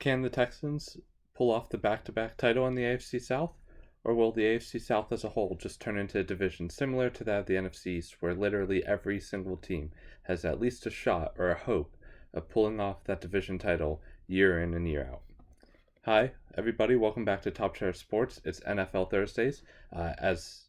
Can the Texans pull off the back-to-back title in the AFC South? Or will the AFC South as a whole just turn into a division similar to that of the NFC East, where literally every single team has at least a shot or a hope of pulling off that division title year in and year out? Hi, everybody. Welcome back to Top Chair Sports. It's NFL Thursdays. As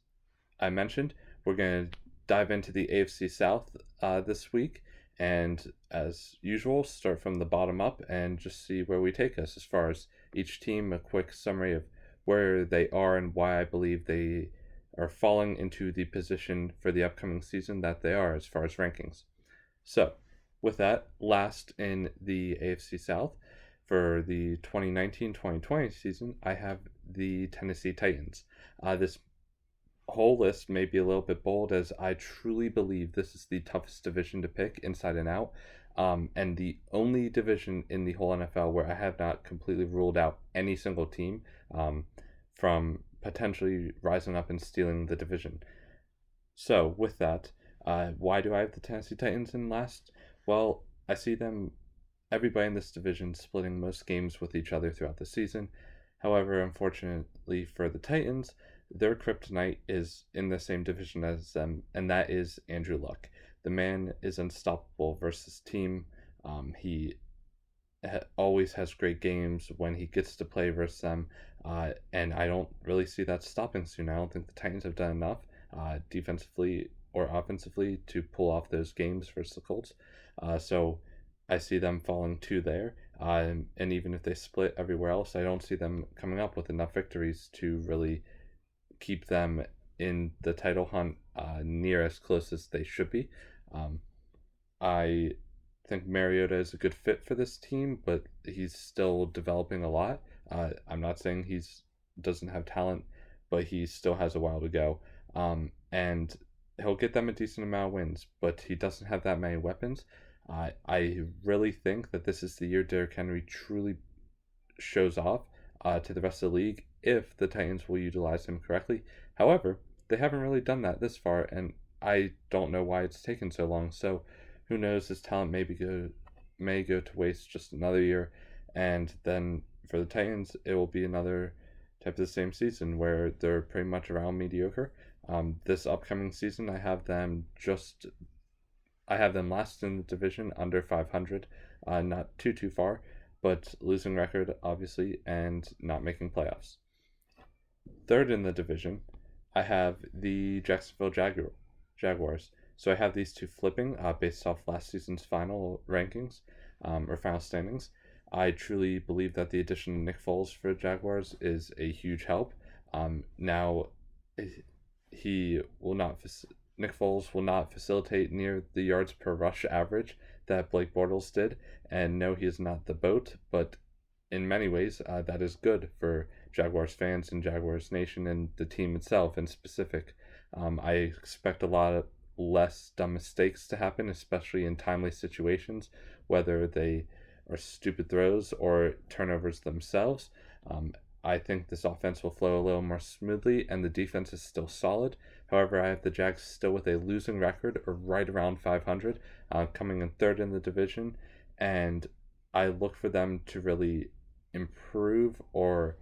I mentioned, we're going to dive into the AFC South this week, and as usual, start from the bottom up and just see where we take us as far as each team, a quick summary of where they are and why I believe they are falling into the position for the upcoming season that they are as far as rankings. So, with that, last in the AFC South for the 2019-2020 season, I have the Tennessee Titans. This whole list may be a little bit bold, as I truly believe this is the toughest division to pick inside and out, and the only division in the whole NFL where I have not completely ruled out any single team from potentially rising up and stealing the division. So with that, why do I have the Tennessee Titans in last? Well, I see everybody in this division splitting most games with each other throughout the season. However, unfortunately for the Titans, their kryptonite is in the same division as them, and that is Andrew Luck. The man is unstoppable versus team. He always has great games when he gets to play versus them, and I don't really see that stopping soon. I don't think the Titans have done enough defensively or offensively to pull off those games versus the Colts. So I see them falling to there. And even if they split everywhere else, I don't see them coming up with enough victories to really keep them in the title hunt near as close as they should be. I think Mariota is a good fit for this team, but he's still developing a lot. I'm not saying he doesn't have talent, but he still has a while to go. And he'll get them a decent amount of wins, but he doesn't have that many weapons. I really think that this is the year Derrick Henry truly shows off to the rest of the league if the Titans will utilize him correctly. However, they haven't really done that this far, and I don't know why it's taken so long. So who knows, his talent may go to waste just another year, and then for the Titans, it will be another type of the same season where they're pretty much around mediocre. This upcoming season, I have them last in the division, under 500, not too far, but losing record, obviously, and not making playoffs. Third in the division, I have the Jacksonville Jaguars. So I have these two flipping based off last season's final rankings or final standings. I truly believe that the addition of Nick Foles for Jaguars is a huge help. Now, Nick Foles will not facilitate near the yards per rush average that Blake Bortles did, and no, he is not the boat, but in many ways, that is good for Jaguars fans and Jaguars Nation and the team itself in specific. I expect a lot less dumb mistakes to happen, especially in timely situations, whether they are stupid throws or turnovers themselves. I think this offense will flow a little more smoothly, and the defense is still solid. However, I have the Jags still with a losing record, or right around 500, coming in third in the division, and I look for them to really improve or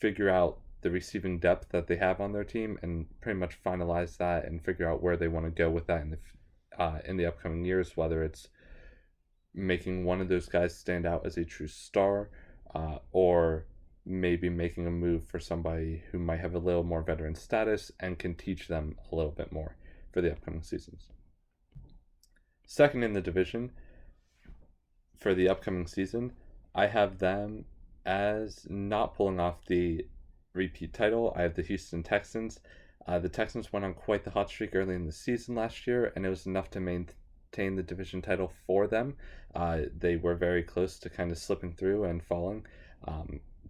figure out the receiving depth that they have on their team and pretty much finalize that and figure out where they want to go with that in the upcoming years, whether it's making one of those guys stand out as a true star or maybe making a move for somebody who might have a little more veteran status and can teach them a little bit more for the upcoming seasons. Second in the division for the upcoming season, I have them as not pulling off the repeat title. I have the Houston Texans. The Texans went on quite the hot streak early in the season last year, and it was enough to maintain the division title for them. They were very close to kind of slipping through and falling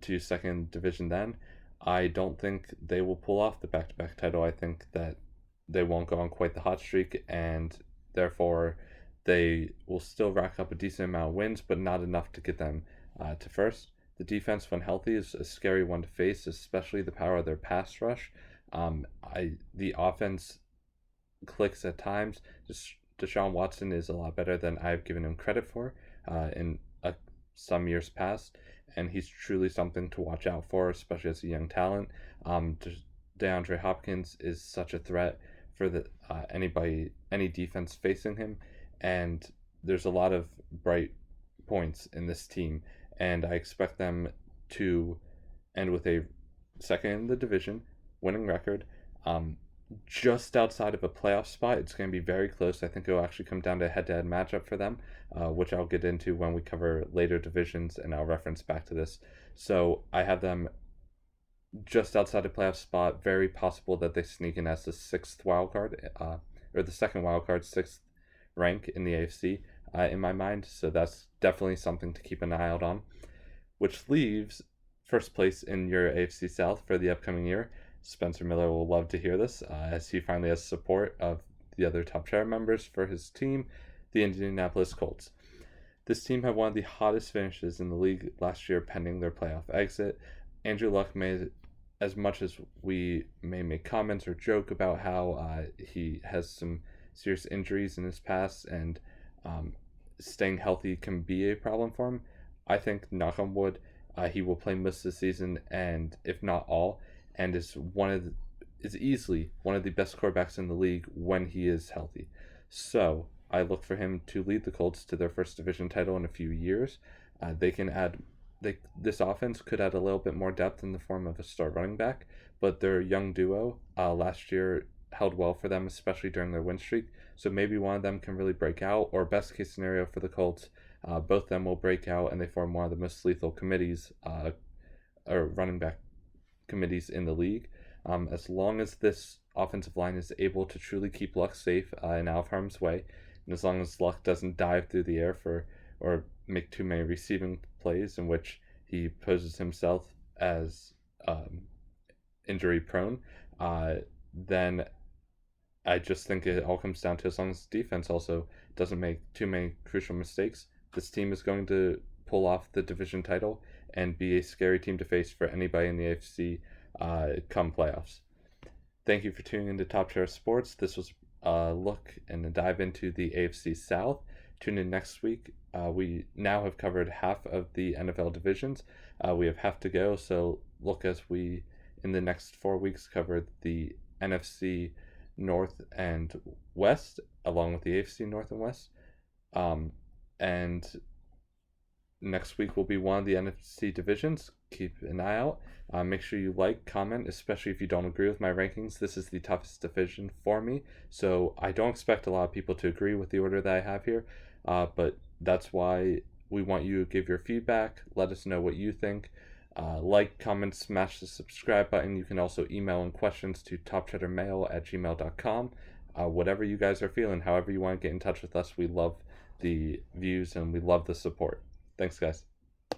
to second division then. I don't think they will pull off the back-to-back title. I think that they won't go on quite the hot streak, and therefore they will still rack up a decent amount of wins, but not enough to get them to first. The defense, when healthy, is a scary one to face, especially the power of their pass rush. The offense clicks at times. Deshaun Watson is a lot better than I've given him credit for in some years past, and he's truly something to watch out for, especially as a young talent. DeAndre Hopkins is such a threat for any defense facing him, and there's a lot of bright points in this team, and I expect them to end with a second in the division, winning record. Um, just outside of a playoff spot. It's going to be very close. I think it'll actually come down to a head-to-head matchup for them, which I'll get into when we cover later divisions, and I'll reference back to this. So I have them just outside a playoff spot. Very possible that they sneak in as the sixth wild card, or the second wild card, sixth rank in the AFC in my mind. So that's definitely something to keep an eye out on. Which leaves first place in your AFC South for the upcoming year. Spencer Miller will love to hear this, as he finally has support of the other top chair members for his team, the Indianapolis Colts. This team had one of the hottest finishes in the league last year pending their playoff exit. Andrew Luck made, as much as we may make comments or joke about how he has some serious injuries in his past and staying healthy can be a problem for him, I think, knock on wood, he will play most of the season, and if not all, and is easily one of the best quarterbacks in the league when he is healthy. So I look for him to lead the Colts to their first division title in a few years. This offense could add a little bit more depth in the form of a star running back, but their young duo last year held well for them, especially during their win streak. So maybe one of them can really break out, or best case scenario for the Colts, both of them will break out and they form one of the most lethal committees, or running back committees in the league. As long as this offensive line is able to truly keep Luck safe and out of harm's way, and as long as Luck doesn't dive through the air or make too many receiving plays in which he poses himself as injury prone, then I just think it all comes down to, as long as the defense also doesn't make too many crucial mistakes, this team is going to pull off the division title and be a scary team to face for anybody in the AFC come playoffs. Thank you for tuning into Top Chair Sports. This was a look and a dive into the AFC South. Tune in next week. We now have covered half of the NFL divisions. We have half to go, so look as we, in the next 4 weeks, cover the NFC North and West, along with the AFC North and West. And next week will be one of the NFC divisions. Keep an eye out. Make sure you like, comment, especially if you don't agree with my rankings. This is the toughest division for me, so I don't expect a lot of people to agree with the order that I have here, but that's why we want you to give your feedback. Let us know what you think. Like, comment, smash the subscribe button. You can also email in questions to topcheddarmail@gmail.com. Whatever you guys are feeling, however you want to get in touch with us, we love the views and we love the support. Thanks, guys.